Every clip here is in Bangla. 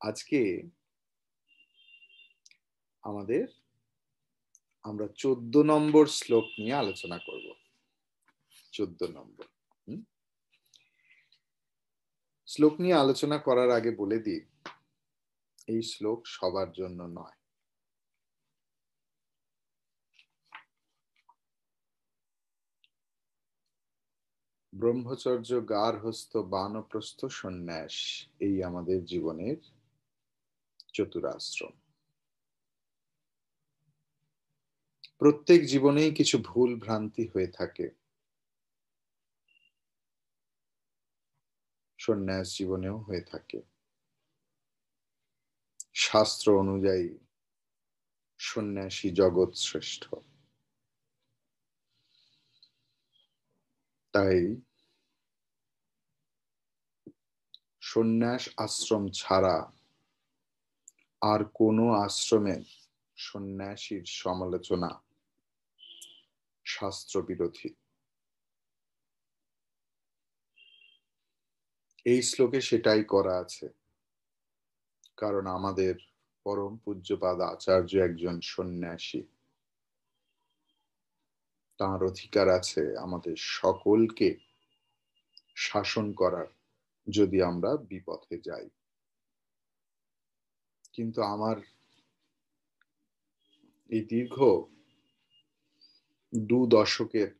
আজকে আমরা 14 নম্বর শ্লোক নিয়ে আলোচনা করব। 14 নম্বর শ্লোক নিয়ে আলোচনা করার আগে বলে দিই, এই শ্লোক সবার জন্য নয়। ব্রহ্মচর্য, গার্হস্থ্য, বানপ্রস্থ, সন্ন্যাস, এই আমাদের জীবনের চতুরাশ্রম। প্রত্যেক জীবনেই কিছু ভুল ভ্রান্তি হয়ে থাকে। সন্ন্যাস জীবনেও হয়ে থাকে। শাস্ত্র অনুযায়ী সন্ন্যাসী জগৎ শ্রেষ্ঠ। তাই সন্ন্যাস আশ্রম ছাড়া আর কোনো আশ্রমের সন্ন্যাসীর সমালোচনা শাস্ত্র বিরোধী। এই শ্লোকে সেটাই করা আছে, কারণ আমাদের পরম পূজ্যপাদ আচার্য একজন সন্ন্যাসী। তার অধিকার আছে আমাদের সকলকে শাসন করার, যদি আমরা বিপথে যাই। কিন্তু আমার এই দীর্ঘ 2 দশকের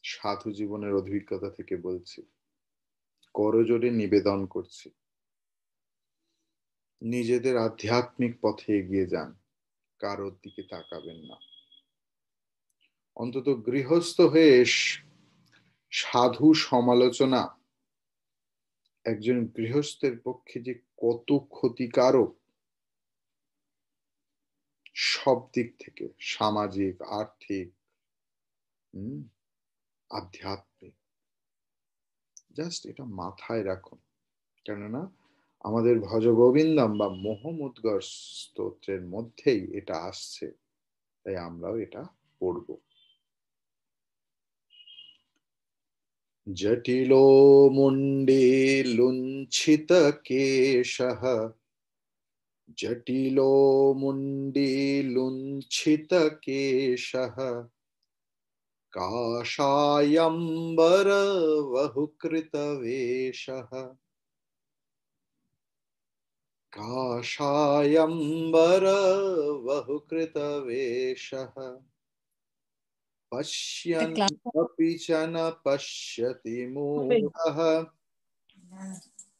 সাধু জীবনের অভিজ্ঞতা থেকে বলছি, করজোড়ে নিবেদন করছি, নিজেদের আধ্যাত্মিক পথে এগিয়ে যান, কারোর দিকে তাকাবেন না। অন্তত গৃহস্থ হয়ে সাধু সমালোচনা একজন গৃহস্থের পক্ষে যে কত ক্ষতিকারক, সব দিক থেকে, সামাজিক, আর্থিক, আধ্যাত্মিক, জাস্ট এটা মাথায় রাখুন। কেননা আমাদের ভজ গোবিন্দম বা মোহমুদ্গর স্তোত্রের মধ্যেই এটা আসছে, তাই আমরাও এটা পড়ব। জটিলো মুন্ডে লুঞ্ছিত কেশঃ, জটিলো মুন্ডে লুঞ্ছিত কেশঃ, কাষায়ম্বর বহুকৃত বেশঃ, কাষায়ম্বর বহুকৃত বেশঃ, পশ্যন্যপি চ ন পশ্যতি মূঢ়ঃ,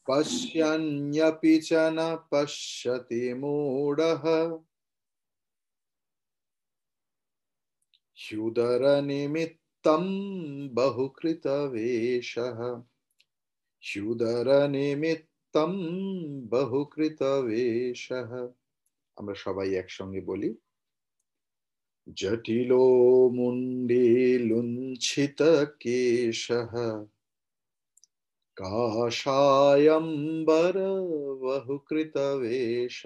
পশ্যন্যপি চ ন পশ্যতি মূঢ়ঃ, হ্যুদরনিমিত্তং বহুকৃত বেশঃ, হ্যুদরনিমিত্তং বহুকৃত বেশঃ। আমরা সবাই একসঙ্গে বলি, জটিলো মুন্ডে লুঞ্ছিত কেশঃ, কাষায়ম্বর বহুকৃত বেশঃ,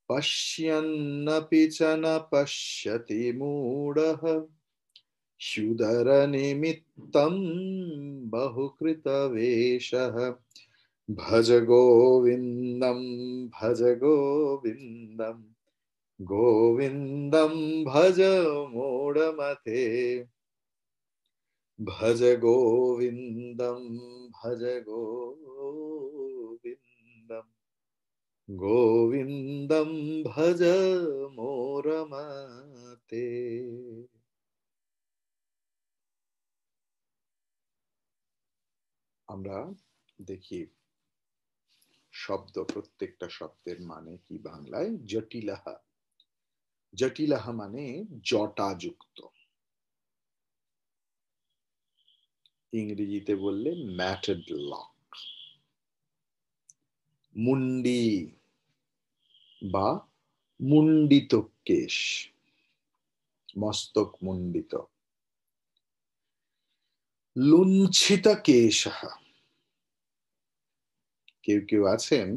পশ্যন্নপি চ ন পশ্যতি মূঢ়ঃ, হ্যুদরনিমিত্তং বহুকৃত বেশঃ। ভজ গোবিন্দম ভজ গোবিন্দম, গোবিন্দম ভজ মূঢ়মতে, ভজ গোবিন্দম ভজ গোবিন্দম, গোবিন্দম ভজ মূঢ়মতে। আমরা দেখি শব্দ, প্রত্যেকটা শব্দের মানে কি বাংলায়। জটিলঃ, জটিলঃ মানে জটাযুক্ত, ইংরেজিতে বললে ম্যাটেড লক। মুন্ডি বা মুন্ডিত কেশ, মস্তক মুন্ডিত। লুঞ্ছিত কেশঃ, কেউ কেউ আছেন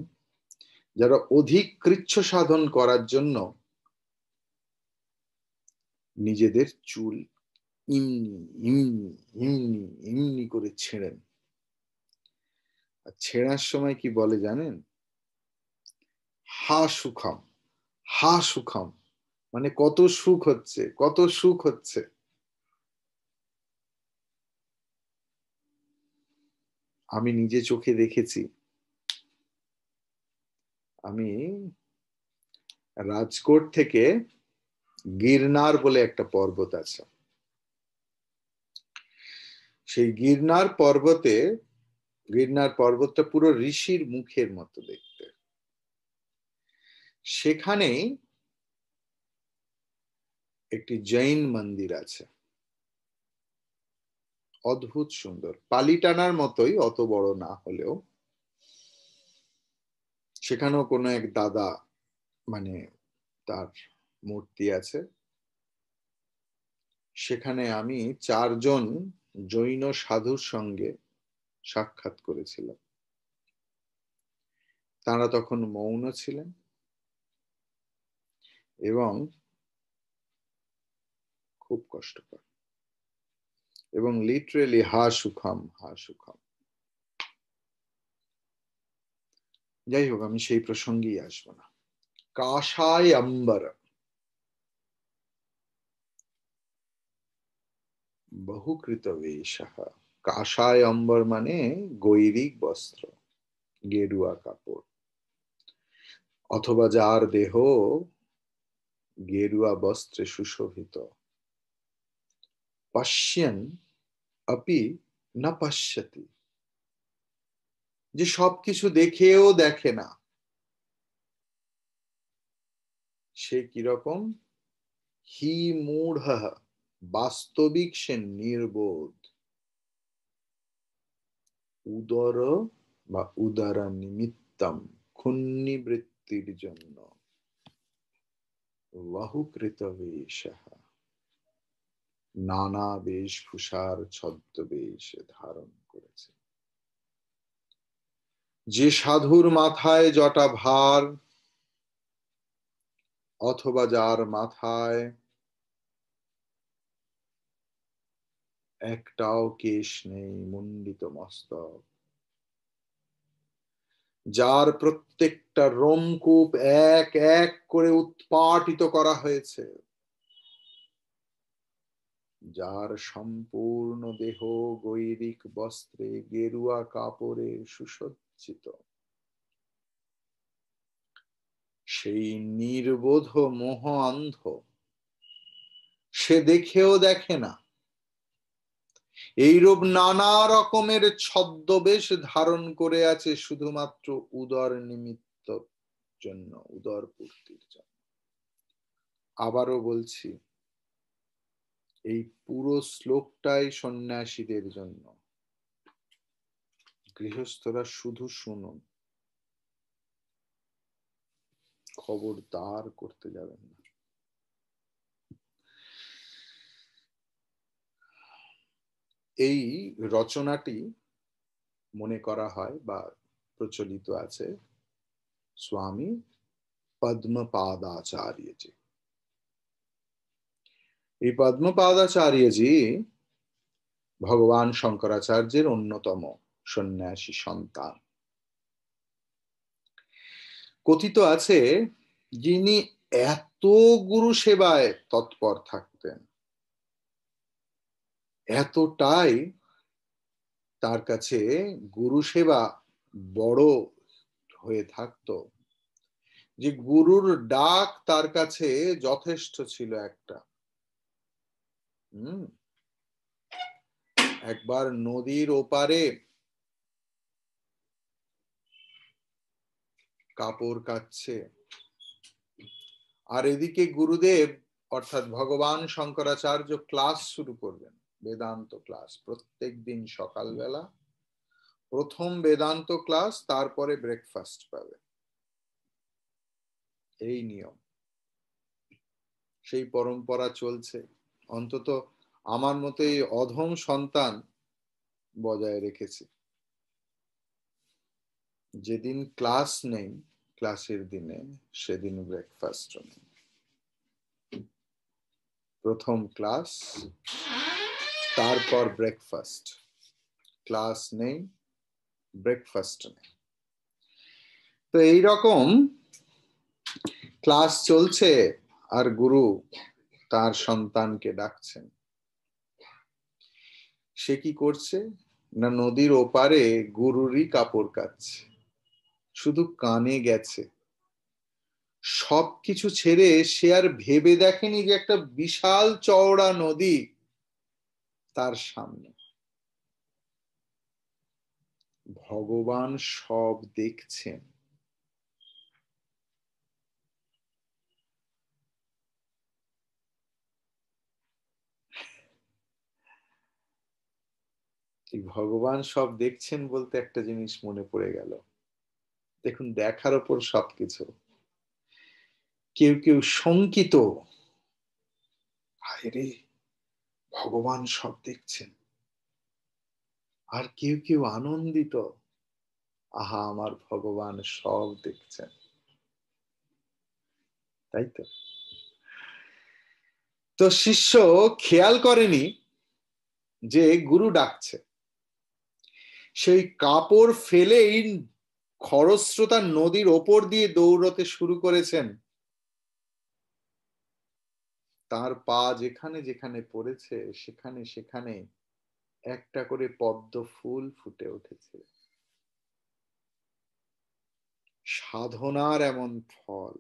যারা অধিক কৃচ্ছ সাধন করার জন্য নিজেদের চুল ইমনি ইমনি ইমনি ইমনি করে ছেড়েন। আর ছেঁড়ার সময় কি বলে জানেন? হা সুখম, হা সুখম, মানে কত সুখ হচ্ছে, কত সুখ হচ্ছে। আমি নিজে চোখে দেখেছি। আমি রাজকোট থেকে গিরনার বলে একটা পর্বত আছে, সেই গিরনার পর্বতটা পুরো ঋষির মুখের মতো দেখতে। সেখানেই একটি জৈন মন্দির আছে, অদ্ভুত সুন্দর, পালিটানার মতোই, অত বড় না হলেও। সেখানেও কোনো এক দাদা, মানে তার মূর্তি আছে। সেখানে আমি 4 জন জৈন সাধুর সঙ্গে সাক্ষাৎ করেছিলাম। তারা তখন মৌন ছিলেন এবং খুব কষ্টকর, এবং লিটারেলি হা সুখম, হা সুখম। যাই হোক, আমি সেই প্রসঙ্গেই আসবো না। কাষায় অম্বর বহুকৃত বেশঃ। কাষায় অম্বর মানে গৈরিক বস্ত্র, গেরুয়া কাপড়, অথবা যার দেহ গেরুয়া বস্ত্রে সুশোভিত। পশ্যন আপি না পশ্যতি, যে সবকিছু দেখেও দেখে না। সে কিরকম? হি মূঢ়, বাস্তবিক সে নির্বোধ। উদর বা উদর নিমিত্তম, ক্ষুন্নিবৃত্তির জন্য বহুকৃত বেশঃ, নানা বেশভূষার ছদ্মবেশ ধারণ করেছে। যে সাধুর মাথায় জটা ভার, অথবা যার মাথায় একটাও কেশ নেই, মুন্ডিত মস্তক, যার প্রত্যেকটা রোমকূপ এক এক করে উৎপাটিত করা হয়েছে, যার সম্পূর্ণ দেহ গৈরিক বস্ত্রে গেরুয়া কাপড়ে সুসজ্জিত, সেই নির্বোধ মোহ অন্ধ, সে দেখেও দেখে না। এইরূপ নানা রকমের ছদ্মবেশ ধারণ করে আছে শুধুমাত্র উদর নিমিত্ত জন্য, উদর পূর্তির জন্য। আবারও বলছি, এই পুরো শ্লোকটাই সন্ন্যাসীদের জন্য। গৃহস্থরা শুধু শুনুন, খবরদার করতে যাবেন না। এই রচনাটি মনে করা হয় বা প্রচলিত আছে স্বামী পদ্মপাদাচার্যজি। এই পদ্মপাদাচার্যজি ভগবান শঙ্করাচার্যের অন্যতম সন্ন্যাসী সন্তান। কথিত আছে যিনি এত গুরু সেবায় তৎপর থাকতেন, এতটাই তার কাছে গুরু সেবা বড় হয়ে থাকতো যে গুরুর ডাক তার কাছে যথেষ্ট ছিল একটা। একবার নদীর ওপারে কাপড় কাচ্ছে, আর এদিকে গুরুদেব অর্থাৎ ভগবান শঙ্করাচার্য ক্লাস শুরু করবেন, বেদান্ত ক্লাস। প্রত্যেক দিন সকালবেলা প্রথম বেদান্ত ক্লাস, তারপরে ব্রেকফাস্ট পাবে, এই নিয়ম। সেই পরম্পরা চলছে, অন্তত আমার মতো এই অধম সন্তান বজায় রেখেছে। যেদিন ক্লাস নেই, ক্লাসের দিনে, সেদিন ব্রেকফাস্ট নেই। প্রথম ক্লাস, তারপর ব্রেকফাস্ট। ক্লাস নেই, ব্রেকফাস্ট নেই। তো এইরকম ক্লাস চলছে আর গুরু তার সন্তানকে ডাকছেন। সে কি করছে না, নদীর ওপারে গুরুরই কাপড় কাচ্ছে, শুধু কানে গেছে। সবকিছু ছেড়ে সে আর ভেবে দেখেনি যে একটা বিশাল চওড়া নদী তার সামনে। ভগবান সব দেখছেন। ভগবান সব দেখছেন বলতে একটা জিনিস মনে পড়ে গেল। দেখুন, দেখার ওপর সবকিছু। কেউ কেউ শঙ্কিত, হায় রে ভগবান সব দেখছেন। আর কেউ কেউ আনন্দিত, আহা আমার ভগবান সব দেখছেন। তাই তো। তো শিষ্য খেয়াল করেনি যে গুরু ডাকছে। সেই কাপড় ফেলেই খরস্রোতা নদীর ওপর দিয়ে দৌড়তে শুরু করেছেন। তার পা যেখানে যেখানে পড়েছে সেখানে সেখানে একটা করে পদ্ম ফুল ফুটে উঠেছে। সাধনার এমন ফল,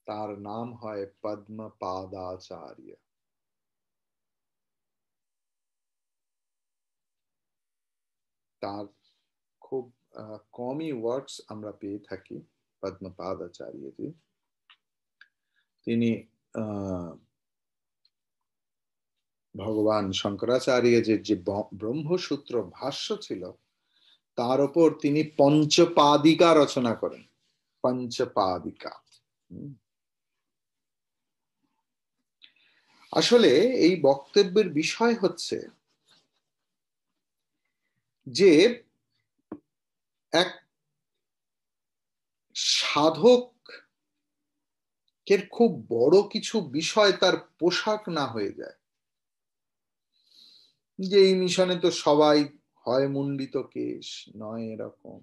তার নাম হয় পদ্মপাদাচার্য। তার খুব কমই ওয়ার্ডস আমরা পেয়ে থাকি পদ্মপাদাচার্যজি। তিনি ভগবান শঙ্করাচার্যের যে ব্রহ্মসূত্র ভাষ্য ছিল তার উপর তিনি পঞ্চপাদিকা রচনা করেন। পঞ্চপাদিকা। আসলে এই বক্তব্যের বিষয় হচ্ছে যে এক সাধকের খুব বড় কিছু বিষয় তার পোশাক না হয়ে যায়। যে এই মিশনে তো সবাই হয় মুন্ডিত কেশ, নয় এরকম।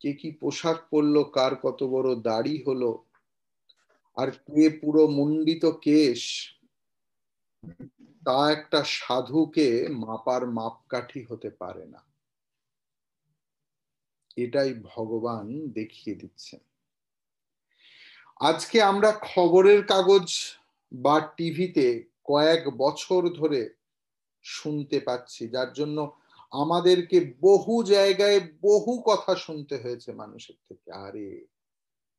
কে কি পোশাক পরলো, কার কত বড় দাড়ি হলো, আর কে পুরো মুন্ডিত কেশ, তা একটা সাধুকে মাপার মাপকাঠি হতে পারে না। এটাই ভগবান দেখিয়ে দিচ্ছেন। আজকে আমরা খবরের কাগজ বা টিভিতে কয়েক বছর ধরে শুনতে পাচ্ছি, যার জন্য আমাদেরকে বহু জায়গায় বহু কথা শুনতে হয়েছে মানুষের থেকে। আরে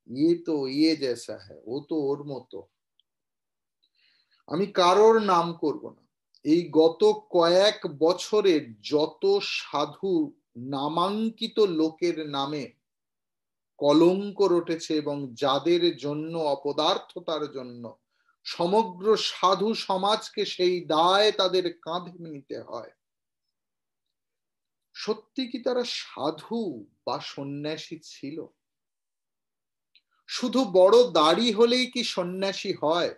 ইয়ে তো ইয়ে জেসা হ্যায়, ও তো ওর মতো। আমি কারোর নাম করব না। এই গত কয়েক বছরে যত সাধু নামাঙ্কিত লোকের নামে কলঙ্ক রটেছে এবং যাদের জন্য অপদার্থতার জন্য সমগ্র সাধু সমাজকে সেই দায় তাদের কাঁধে নিতে হয়, সত্যি কি তারা সাধু বা সন্ন্যাসী ছিল? শুধু বড় দাড়ি হলেই কি সন্ন্যাসী হয়?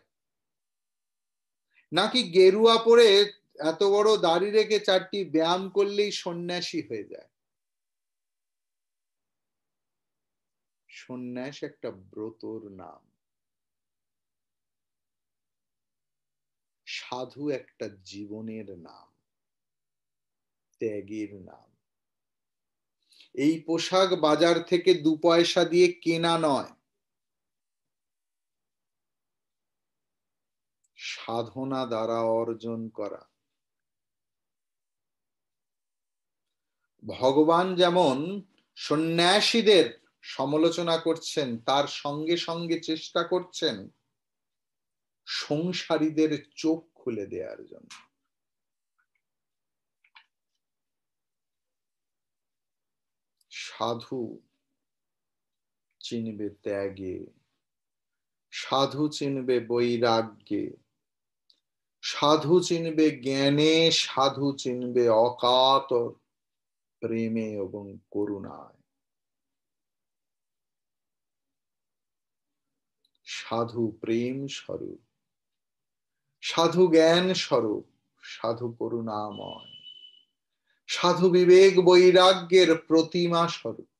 নাকি গেরুয়া পরে এত বড় দাড়ি রেখে চারটি ব্যায়াম করলেই সন্ন্যাসী হয়ে যায়? সন্ন্যাস একটা ব্রতর নাম, সাধু একটা জীবনের নাম, ত্যাগের নাম। এই পোশাক বাজার থেকে 2 পয়সা দিয়ে কেনা নয়, সাধনা দ্বারা অর্জন করা। ভগবান যেমন সন্ন্যাসীদের সমালোচনা করছেন, তার সঙ্গে সঙ্গে চেষ্টা করছেন সংসারীদের চোখ খুলে দেওয়ার জন্য। সাধু চিনবে ত্যাগে, সাধু চিনবে বৈরাগ্যে, সাধু চিনবে জ্ঞানে, সাধু চিনবে অকাতর প্রেমে এবং করুণায়। সাধু প্রেম স্বরূপ, সাধু জ্ঞান স্বরূপ, সাধু করুণাময়, সাধু বিবেক বৈরাগ্যের প্রতিমা স্বরূপ।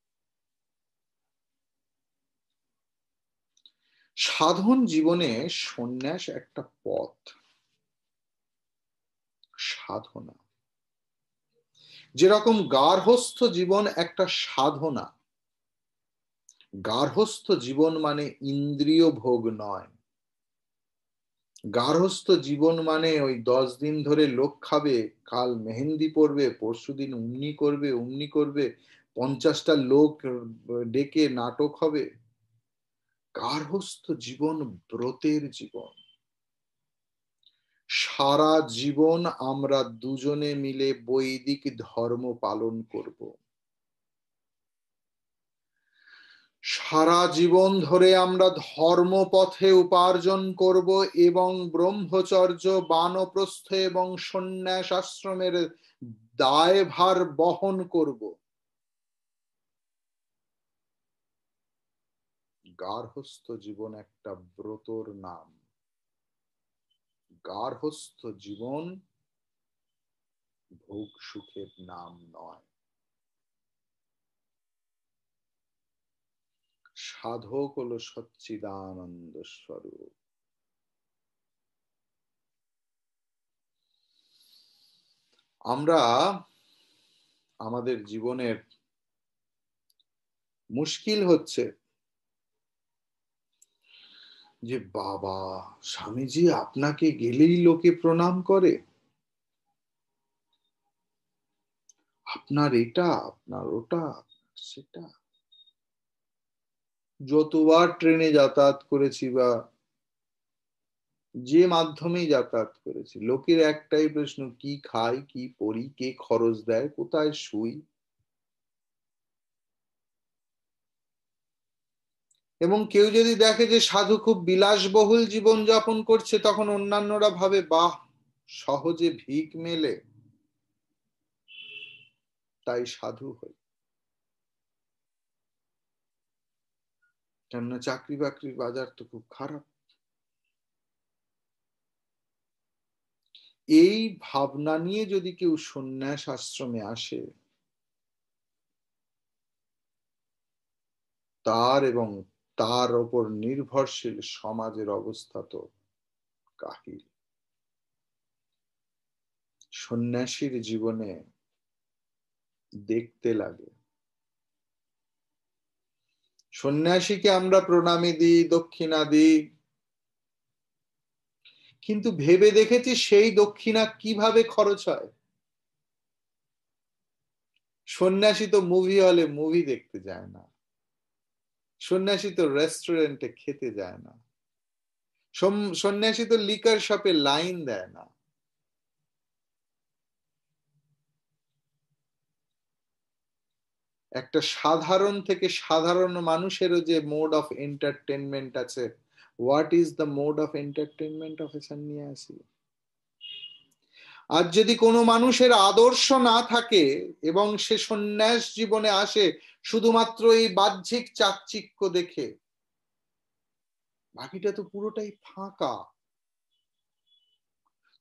সাধন জীবনে সন্ন্যাস একটা পথ, সাধনা। যেরকম গার্হস্থ জীবন একটা সাধনা, গার্হস্থ জীবন মানে ইন্দ্রিয় ভোগ নয়। গার্হস্থ জীবন মানে ওই 10 দিন ধরে লোক খাবে, কাল মেহেন্দি পরবে, পরশুদিন উমনি করবে, 50টা লোক ডেকে নাটক হবে। গার্হস্থ জীবন ব্রতের জীবন। সারা জীবন আমরা দুজনে মিলে বৈদিক ধর্ম পালন করব। সারা জীবন ধরে আমরা ধর্মপথে উপার্জন করব এবং ব্রহ্মচর্য, বানপ্রস্থ এবং সন্ন্যাস আশ্রমের দায়ভার বহন করব। গার্হস্থ জীবন একটা ব্রতর নাম। গার্হস্থ জীবন ভোগ সুখের নাম নয়। সাধক হলো সচ্চিদানন্দ স্বরূপ। আমরা আমাদের জীবনের মুশকিল হচ্ছে যে বাবা স্বামীজি আপনাকে গেলেই লোকে প্রণাম করে, আপনার এটা, আপনার ওটা, সেটা। যতবার ট্রেনে যাতায়াত করেছি বা যে মাধ্যমেই যাতায়াত করেছি, লোকের একটাই প্রশ্ন, কি খাই, কি পরি, কে খরচ দেয়, কোথায় শুই। এবং কেউ যদি দেখে যে সাধু খুব বিলাসবহুল জীবন যাপন করছে, তখন অন্যান্যরা ভাবে বাহ, সহজে ভিক মেলে, তাই সাধু হই। কেননা চাকরি বাকরির বাজার তো খুব খারাপ। এই ভাবনা নিয়ে যদি কেউ সন্ন্যাস আশ্রমে আসে, তার এবং তার ওপর নির্ভরশীল সমাজের অবস্থা তো কাহিল। সন্ন্যাসীর জীবনে দেখতে লাগে। সন্ন্যাসীকে আমরা প্রণামী দিই, দক্ষিণা দিই, কিন্তু ভেবে দেখেছি সেই দক্ষিণা কিভাবে খরচ হয়। সন্ন্যাসী তো মুভি হলে মুভি দেখতে যায় না, সন্ন্যাসী তো রেস্টুরেন্টে খেতে যায় না, সন্ন্যাসী তো লিকার শপে লাইন দেয় না। একটা সাধারণ থেকে সাধারণ মানুষেরও যে মোড অফ এন্টারটেনমেন্ট আছে, what is the mode of entertainment of a সন্ন্যাসী? আর যদি কোনো মানুষের আদর্শ না থাকে এবং সে সন্ন্যাস জীবনে আসে শুধুমাত্র এই বাহ্যিক চাকচিক্য দেখে, বাকিটা তো পুরোটাই ফাঁকা।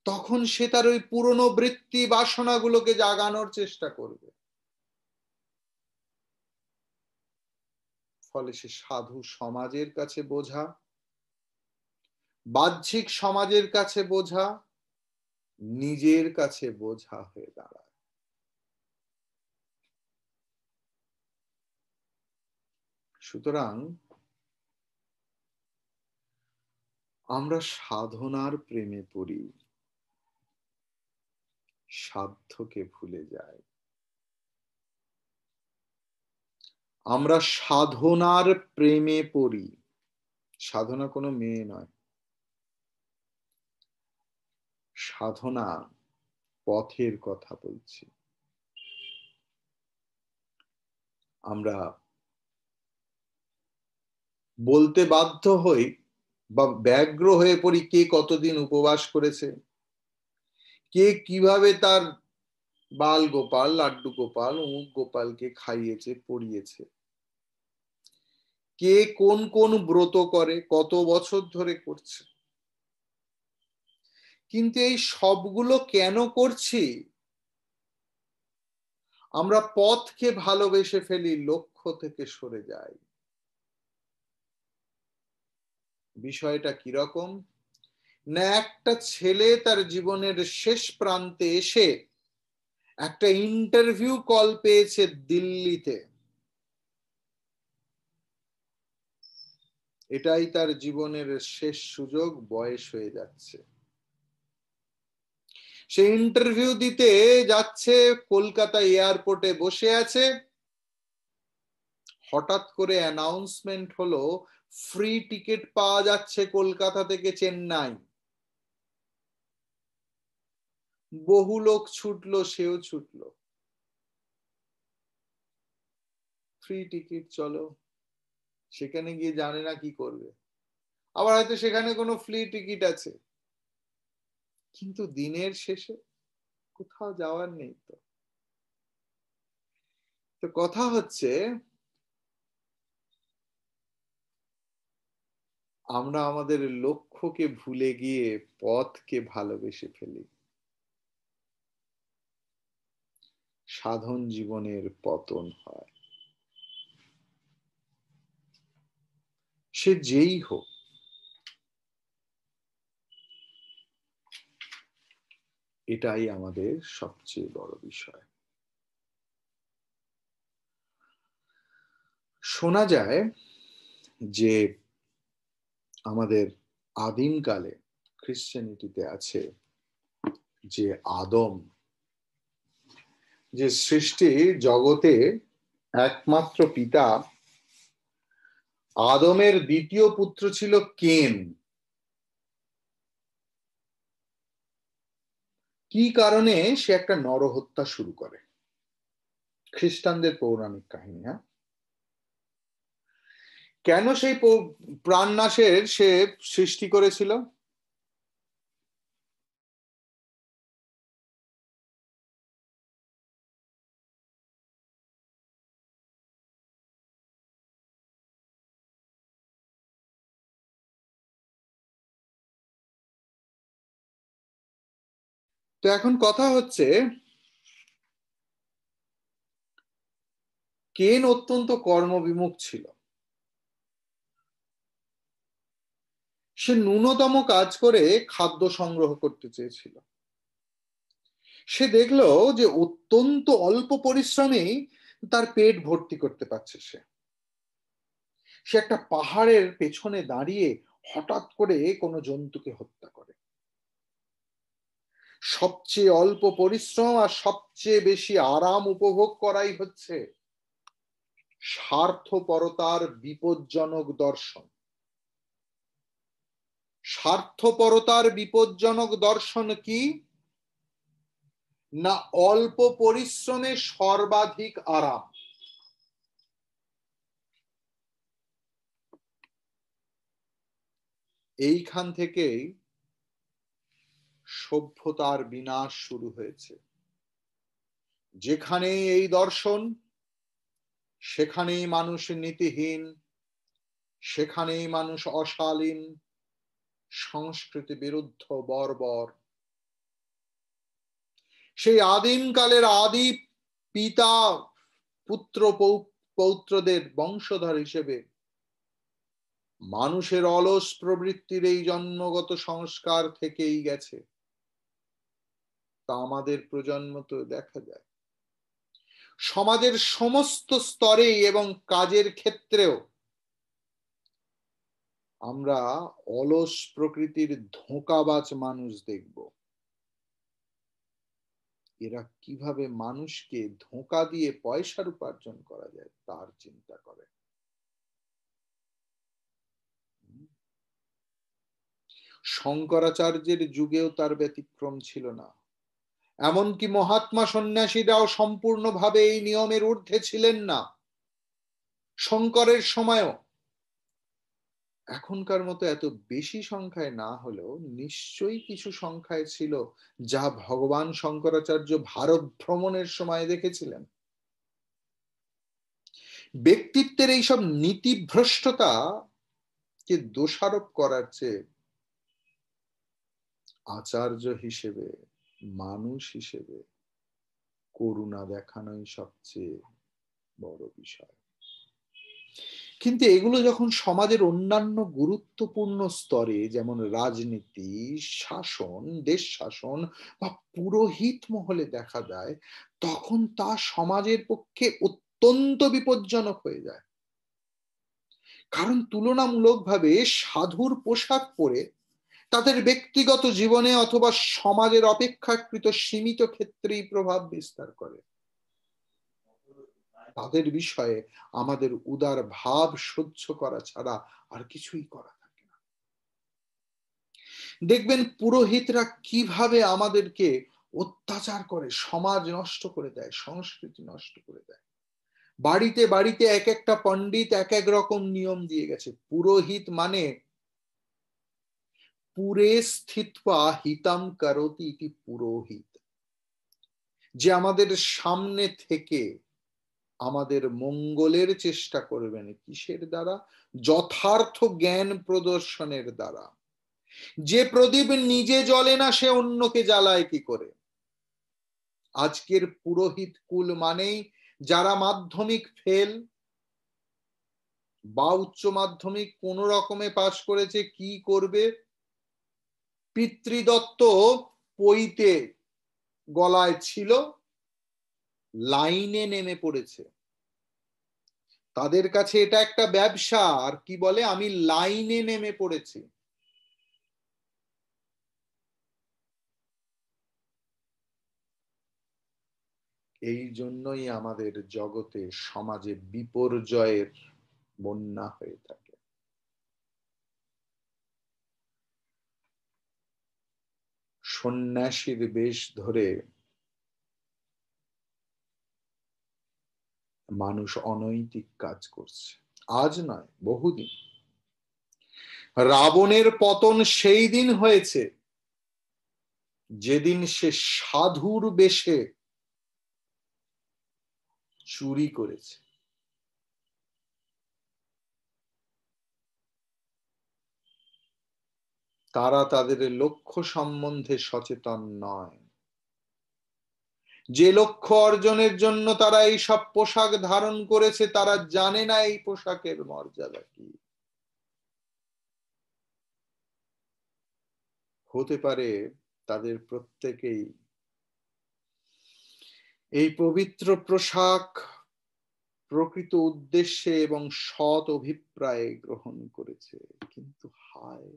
তখন সে তার ওই পুরনো বৃত্তি বাসনাগুলোকে জাগানোর চেষ্টা করবে। ফলে সে সাধু সমাজের কাছে বোঝা, বাহ্যিক সমাজের কাছে বোঝা, নিজের কাছে বোঝা হয়ে দাঁড়ায়। সুতরাং আমরা সাধনার প্রেমে পড়ি, সাধ্যকে ভুলে যাই। আমরা সাধনার প্রেমে পড়ি, সাধনা কোনো মেয়ে নয়, সাধনা পথের কথা বলছি। আমরা বলতে বাধ্য হই বা ব্যগ্র হয়ে পড়ি কে কতদিন উপবাস করেছে, কে কিভাবে তার বাল গোপাল, লাড্ডু গোপাল, অমুক গোপালকে খাইয়েছে পড়িয়েছে, কে কোন কোন ব্রত করে, কত বছর ধরে করছে। কিন্তু এই সবগুলো কেন করছি? আমরা পথকে ভালোবেসে ফেলি, লক্ষ্য থেকে সরে যাই। বিষয়টা কিরকম না, একটা ছেলে তার জীবনের শেষ প্রান্তে এসে একটা ইন্টারভিউ কল পেয়েছে দিল্লিতে। এটাই তার জীবনের শেষ সুযোগ, বয়স হয়ে যাচ্ছে। সে ইন্টারভিউ দিতে যাচ্ছে, কলকাতা এয়ারপোর্টে বসে আছে। হঠাৎ করে অ্যানাউন্সমেন্ট হলো, ফ্রি টিকিট পাওয়া যাচ্ছে কলকাতা থেকে চেন্নাই। বহু লোক ছুটলো, সেও ছুটলো। ফ্রি টিকিট, চলো। সেখানে গিয়ে জানে না কি করবে, আবার হয়তো সেখানে কোনো ফ্রি টিকিট আছে, কিন্তু দিনের শেষে কোথাও যাওয়ার নেই। তো তো কথা হচ্ছে, আমরা আমাদের লক্ষ্যকে ভুলে গিয়ে পথকে ভালোবেসে ফেলি। সাধন জীবনের পতন হয়। সে যেই হোক, এটাই আমাদের সবচেয়ে বড় বিষয়। শোনা যায় যে আমাদের আদিমকালে খ্রিশ্চানিটিতে আছে যে আদম, যে সৃষ্টি জগতে একমাত্র পিতা, আদমের দ্বিতীয় পুত্র ছিল কেন। কি কারণে সে একটা নরহত্যা শুরু করে? খ্রিস্টানদের পৌরাণিক কাহিনী। হ্যাঁ, কেন সেই প্রাণনাশের সে সৃষ্টি করেছিল? তো এখন কথা হচ্ছে, কেন অত্যন্ত কর্মবিমুখ ছিল। সে ন্যূনতম কাজ করে খাদ্য সংগ্রহ করতে চেয়েছিল। সে দেখলো যে অত্যন্ত অল্প পরিশ্রমেই তার পেট ভর্তি করতে পারছে। সে সে একটা পাহাড়ের পেছনে দাঁড়িয়ে হঠাৎ করে কোনো জন্তুকে হত্যা করে। সবচেয়ে অল্প পরিশ্রম আর সবচেয়ে বেশি আরাম উপভোগ করাই হচ্ছে স্বার্থপরতার বিপজ্জনক দর্শন। স্বার্থপরতার বিপজ্জনক দর্শন কি না, অল্প পরিশ্রমে সর্বাধিক আরাম। এইখান থেকেই সভ্যতার বিনাশ শুরু হয়েছে। যেখানেই এই দর্শন, সেখানেই মানুষ নীতিহীন, সেখানেই মানুষ অশালীন, সংস্কৃতি বিরুদ্ধ, বর্বর। সেই আদিমকালের আদি পিতা পুত্র পৌত্রদের বংশধর হিসেবে মানুষের অলস প্রবৃত্তির এই জন্মগত সংস্কার থেকেই গেছে। তা আমাদের প্রজন্ম তো দেখা যায় সমাজের সমস্ত স্তরেই এবং কাজের ক্ষেত্রেও আমরা অলস প্রকৃতির ধোঁকাবাজ মানুষ দেখব। এরা কিভাবে মানুষকে ধোঁকা দিয়ে পয়সার উপার্জন করা যায় তার চিন্তা করে। শঙ্করাচার্যের যুগেও তার ব্যতিক্রম ছিল না। এমনকি মহাত্মা সন্ন্যাসীরাও সম্পূর্ণভাবে এই নিয়মের ঊর্ধ্বে ছিলেন না। শঙ্করের সময়ও এখনকার মতো এত বেশি সংখ্যায় না হলেও নিশ্চয়ই কিছু সংখ্যায় ছিল, যা ভগবান শঙ্করাচার্য ভারত ভ্রমণের সময় দেখেছিলেন। ব্যক্তিত্বের এইসব নীতিভ্রষ্টতা কে দোষারোপ করার চেয়ে আচার্য হিসেবে, মানুষ হিসেবে করুণা দেখানোই সবচেয়ে বড় বিষয়। কিন্তু এগুলো যখন সমাজের অন্যান্য গুরুত্বপূর্ণ স্তরে, যেমন রাজনীতি, শাসন, দেশ শাসন বা পুরোহিত মহলে দেখা যায়, তখন তা সমাজের পক্ষে অত্যন্ত বিপজ্জনক হয়ে যায়। কারণ তুলনামূলকভাবে সাধুর পোশাক পরে তাদের ব্যক্তিগত জীবনে অথবা সমাজের অপেক্ষাকৃত সীমিত ক্ষেত্রেই প্রভাব বিস্তার করে। তাদের বিষয়ে আমাদের উদার ভাব সহ্য করা ছাড়া আর কিছুই করা থাকে না। দেখবেন পুরোহিতরা কিভাবে আমাদেরকে অত্যাচার করে, সমাজ নষ্ট করে দেয়, সংস্কৃতি নষ্ট করে দেয়। বাড়িতে বাড়িতে এক একটা পণ্ডিত এক এক রকম নিয়ম দিয়ে গেছে। পুরোহিত মানে পুরে স্থিত্বা হিতাম করোতি ইতি পুরোহিত, যে আমাদের সামনে থেকে আমাদের মঙ্গলের চেষ্টা করবেন। কিসের দ্বারা? যথার্থ জ্ঞান প্রদর্শনের দ্বারা। যে প্রদীপ নিজে জ্বলে না, সে অন্যকে জ্বালায় কি করে? আজকের পুরোহিত কুল মানেই যারা মাধ্যমিক ফেল বা উচ্চ মাধ্যমিক কোন রকমে পাশ করেছে, কি করবে? পিতৃদত্ত পইতে গলায় ছিল, লাইনে নেমে পড়েছে। তাদের কাছে এটা একটা ব্যবসা। আর কি বলে? আমি লাইনে নেমে পড়েছি। এই জন্যই আমাদের জগতে, সমাজে বিপর্যয়ের বন্যা হয়ে থাকে। সন্ন্যাসীর বেশ ধরে মানুষ অনৈতিক কাজ করছে। আজ নয়, বহুদিন। রাবণের পতন সেই দিন হয়েছে যেদিন সে সাধুর বেশে চুরি করেছে। তারা তাদের লক্ষ্য সম্বন্ধে সচেতন নয়। যে লক্ষ্য অর্জনের জন্য তারা এই সব পোশাক ধারণ করেছে, তারা জানে না এই পোশাকের মর্যাদা কি। হতে পারে তাদের প্রত্যেকেই এই পবিত্র পোশাক প্রকৃত উদ্দেশ্যে এবং সৎ অভিপ্রায়ে গ্রহণ করেছে, কিন্তু হায়,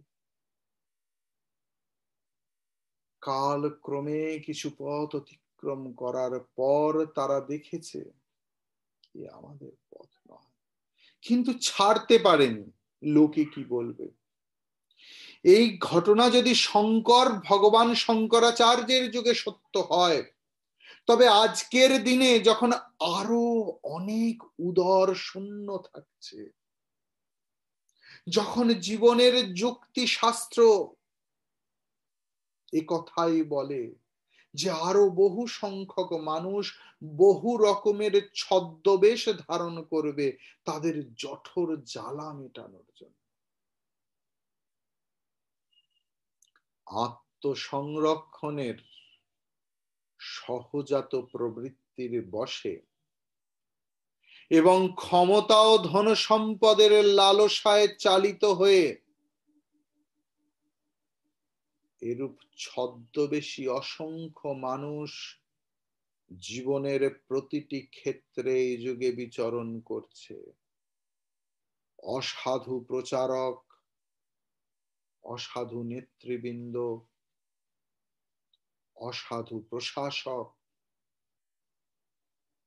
কাল ক্রমে কিছু পথ অতিক্রম করার পর তারা দেখেছে এ আমাদের পথ নয়, কিন্তু ছাড়তে পারেনি। লোকে কি বলবে? এই ঘটনা যদি ভগবান শঙ্করাচার্যের যুগে সত্য হয়, তবে আজকের দিনে যখন আরো অনেক উদর শূন্য থাকছে, যখন জীবনের যুক্তি শাস্ত্র এ কথাই বলে যে আরো বহু সংখ্যক মানুষ বহু রকমের ছদ্মবেশ ধারণ করবে তাদের জঠর জ্বালা মেটানোর জন্য, আত্মসংরক্ষণের সহজাত প্রবৃত্তির বশে এবং ক্ষমতা ও ধন সম্পদের লালসায় চালিত হয়ে এরূপ ছদ্মবেশী অসংখ্য মানুষ জীবনের প্রতিটি ক্ষেত্রে এই যুগে বিচরণ করছে। অসাধু প্রচারক, অসাধু নেতৃবৃন্দ, অসাধু প্রশাসক,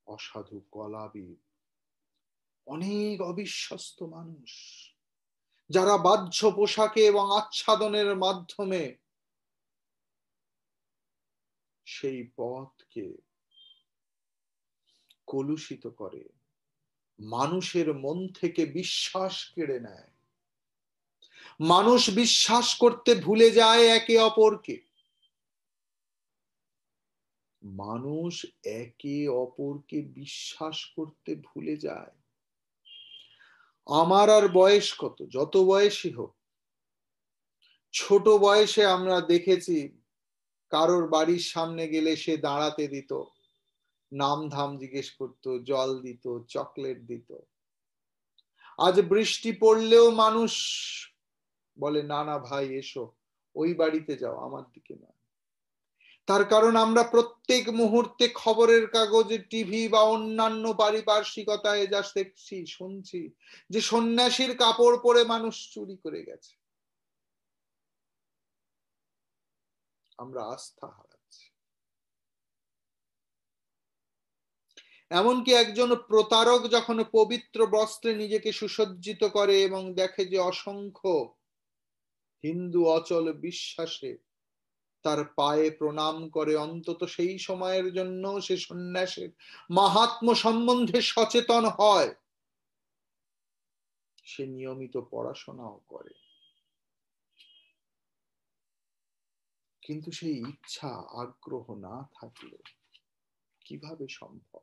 অসাধু কলাবিদ, অনেক অবিশ্বস্ত মানুষ যারা বাহ্য পোশাকে এবং আচ্ছাদনের মাধ্যমে সেই পথকে কলুষিত করে, মানুষের মন থেকে বিশ্বাস কেড়ে নেয়। মানুষ বিশ্বাস করতে ভুলে যায় একে অপরকে। মানুষ একে অপরকে বিশ্বাস করতে ভুলে যায়। আমার আর বয়স কত, যত বয়সী হোক, ছোট বয়সে আমরা দেখেছি কারোর বাড়ির সামনে গেলে সে দাঁড়াতে দিত, নাম ধাম জিজ্ঞেস করতো, জল দিত, চকলেট দিত। আজ বৃষ্টি পড়লেও মানুষ বলে না না ভাই এসো, ওই বাড়িতে যাও, আমার দিকে না। তার কারণ আমরা প্রত্যেক মুহূর্তে খবরের কাগজে, টিভি বা অন্যান্য পারিপার্শ্বিকতায় যা দেখছি শুনছি যে সন্ন্যাসীর কাপড় পরে মানুষ চুরি করে গেছে। আমরা আস্থা হারাচ্ছি। এমনকি একজন প্রতারক যখন পবিত্র বস্ত্রে নিজেকে সুসজ্জিত করে এবং দেখে যে অসংখ্য হিন্দু অচল বিশ্বাসে তার পায়ে প্রণাম করে, অন্তত সেই সময়ের জন্য সে সন্ন্যাসের মাহাত্ম্য সম্বন্ধে সচেতন হয়। সে নিয়মিত পড়াশোনাও করে, কিন্তু সেই ইচ্ছা আগ্রহ না থাকলে কিভাবে সম্ভব?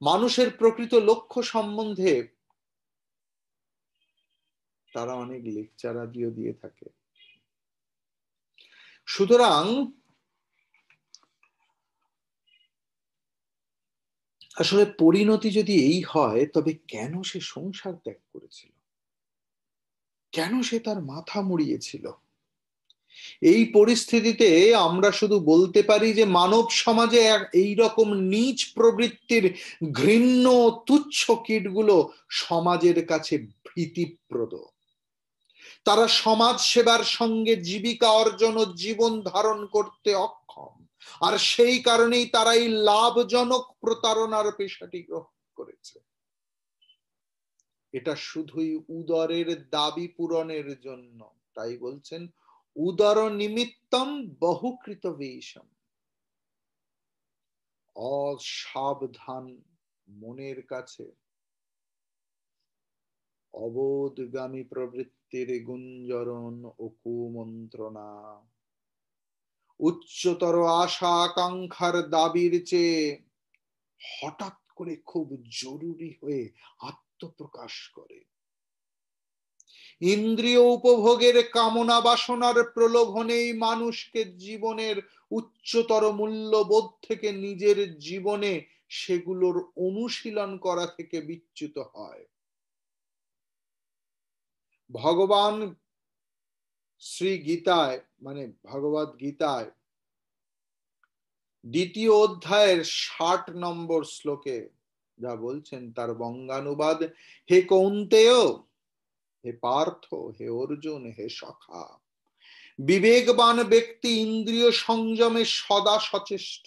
মানুষের প্রকৃত লক্ষ্য সম্বন্ধে তারা অনেক লেকচার আদিও দিয়ে থাকে। সুতরাং আসলে পরিণতি যদি এই হয়, তবে কেন সে সংসার ত্যাগ করেছিল? কেন সে তার মাথা মুড়িয়েছিল? এই পরিস্থিতিতে আমরা শুধু বলতে পারি যে মানব সমাজে এই রকম নীচ প্রবৃত্তির ঘৃণ্য তুচ্ছ কীটগুলো সমাজের কাছে ভীতিপ্রদ। তারা সমাজ সেবার সঙ্গে জীবিকা অর্জন ও জীবন ধারণ করতে অক্ষম, আর সেই কারণেই তারা এই লাভজনক প্রতারণার পেশাটি গ্রহণ করেছে। এটা শুধুই উদরের দাবি পূরণের জন্য। তাই বলছেন উদর নিমিত্তম বহুকৃত বিষম। অসাবধান মনের কাছে অবোধগামী প্রবৃত্তির গুঞ্জরণ ও কুমন্ত্রণা, উচ্চতর আশা আকাঙ্ক্ষার দাবির চেয়ে হঠাৎ করে খুব জরুরি হয়ে আত্মপ্রকাশ করে। ইন্দ্রিয় উপভোগের কামনা বাসনার প্রলোভনেই মানুষকে জীবনের উচ্চতর মূল্যবোধ থেকে নিজের জীবনে সেগুলোর অনুশীলন করা থেকে বিচ্যুত হয়। ভগবান শ্রী গীতায়, মানে ভগবদ গীতায় 2য় অধ্যায়ের 60 নম্বর শ্লোকে যা বলছেন তার বঙ্গানুবাদ, হে কৌন্তেয়, হে পার্থ, হে অর্জুন, হে সখা, বিবেকবান ব্যক্তি ইন্দ্রিয় সংযমে সদা সচেষ্ট,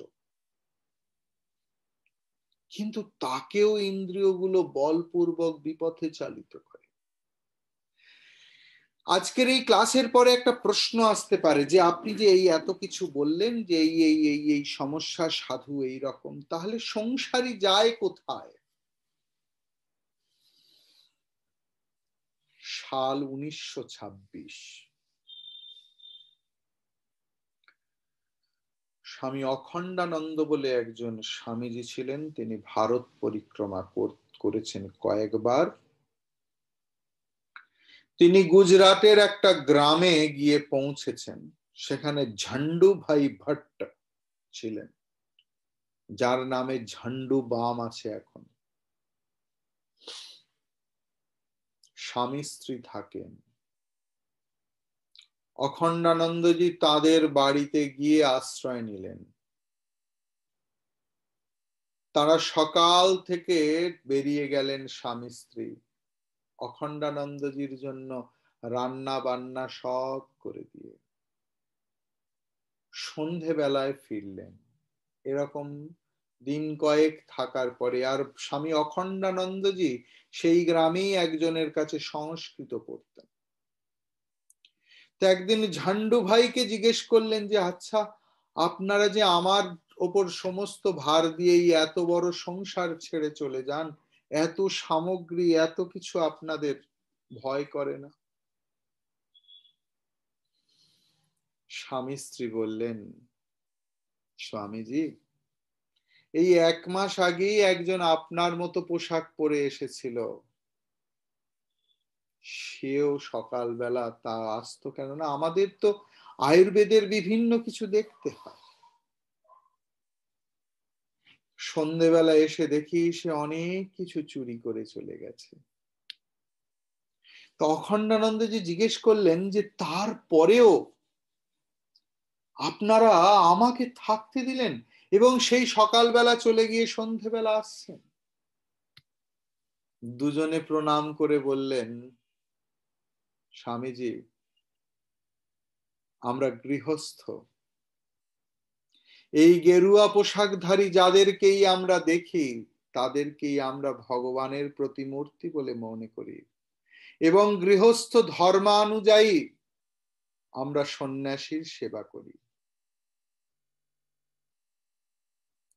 কিন্তু তাকেও ইন্দ্রিয়গুলো বলপূর্বক বিপথে চালিত করে। আজকের এই ক্লাসের পরে একটা প্রশ্ন আসতে পারে যে আপনি যে এই এত কিছু বললেন যে এই এই এই এই সমস্যা সাধু এই রকম, তাহলে সংসারী যায় কোথায়? সাল 1926। স্বামী অখণ্ডানন্দ বলে একজন স্বামীজি ছিলেন। তিনি ভারত পরিক্রমা করেছেন কয়েকবার। তিনি গুজরাটের একটা গ্রামে গিয়ে পৌঁছেছেন। সেখানে ঝান্ডু ভাই ভট্ট ছিলেন, যার নামে ঝান্ডু বাম আছে এখন। স্বামী স্ত্রী থাকেন। অখণ্ডানন্দজি তাদের বাড়িতে গিয়ে আশ্রয় নিলেন। তারা সকাল থেকে বেরিয়ে গেলেন স্বামী স্ত্রী, অখণ্ডানন্দজির জন্য রান্না বান্না সব করে দিয়ে সন্ধেবেলায় ফিরলেন। এরকম দিন কয়েক থাকার পরে, আর স্বামী অখণ্ডানন্দজি সেই গ্রামেই একজনের কাছে সংস্কৃত পড়তেন। তো একদিন ঝান্ডু ভাইকে জিজ্ঞেস করলেন যে আচ্ছা, আপনারা যে আমার ওপর সমস্ত ভার দিয়ে এত বড় সংসার ছেড়ে চলে যান, এত সামগ্রী, এত কিছু, আপনাদের ভয় করে না? স্বামী স্ত্রী বললেন, স্বামীজি, এই 1 মাস আগেই একজন আপনার মতো পোশাক পরে এসেছিল, সেও সকালবেলা তা আসতো, কেননা আমাদের তো আয়ুর্বেদের বিভিন্ন কিছু দেখতে হয়। সন্ধেবেলা এসে দেখি সে অনেক কিছু চুরি করে চলে গেছে। তো অখণ্ডানন্দজি জিজ্ঞেস করলেন যে তারপরেও আপনারা আমাকে থাকতে দিলেন এবং সেই সকালবেলা চলে গিয়ে সন্ধেবেলা আসছেন। দুজনে প্রণাম করে বললেন, স্বামীজি, আমরা গৃহস্থ, এই গেরুয়া পোশাকধারী যাদেরকেই আমরা দেখি তাদেরকেই আমরা ভগবানের প্রতিমূর্তি বলে মনে করি, এবং গৃহস্থ ধর্মানুযায়ী আমরা সন্ন্যাসীর সেবা করি।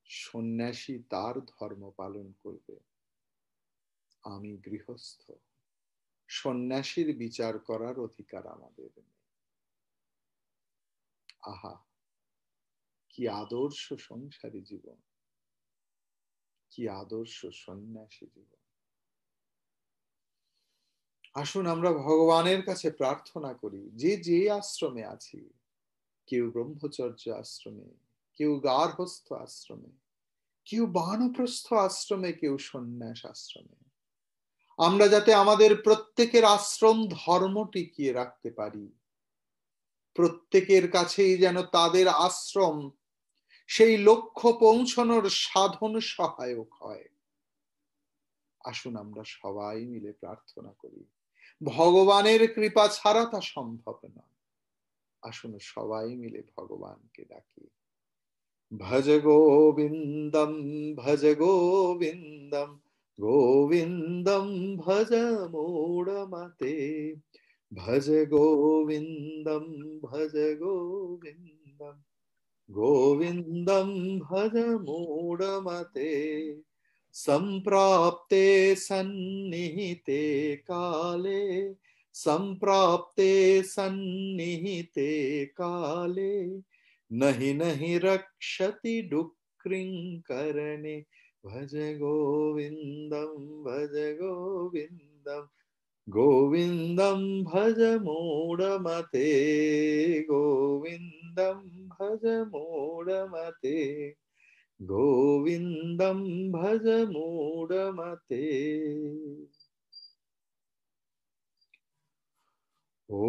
সন্ন্যাসী তার ধর্ম পালন করবে, আমি গৃহস্থ, সন্ন্যাসীর বিচার করার অধিকার আমাদের নেই। আহা, কি আদর্শ সংসারী জীবন, কি আদর্শ সন্ন্যাসী জীবন। আসুন আমরা ভগবানের কাছে প্রার্থনা করি, যে যে আশ্রমে আছি, কেউ ব্রহ্মচর্য আশ্রমে, কেউ গার্হস্থ আশ্রমে, কেউ বানপ্রস্থ আশ্রমে, কেউ সন্ন্যাস আশ্রমে, আমরা যাতে আমাদের প্রত্যেকের আশ্রম ধর্ম টিকিয়ে রাখতে পারি। প্রত্যেকের কাছেই যেন তাদের আশ্রম সেই লক্ষ্য পৌঁছানোর সাধন সহায়ক হয়। আসুন আমরা সবাই মিলে প্রার্থনা করি, ভগবানের কৃপা ছাড়া তা সম্ভব নয়। আসুন সবাই মিলে ভগবানকে ডাকি, ভজ গোবিন্দম, ভজ গোবিন্দম, গোবিন্দম ভজ মূঢ়মতে, ভজ গোবিন্দম, ভজ গোবিন্দম, গোবিন্দম ভজ মূঢ়মতে। সম্প্রাপ্তে সন্নিহিতে কালে, সম্প্রাপ্তে সন্নিহিতে কালে, नहि नहि रक्षति डुक्रिंकरणे, भज गोविंदम, भज गोविंदम, गोविंदम भज मूढ़मते, गोविंदम भज मूढ़मते, गोविंदम भज मूढ़मते। ओ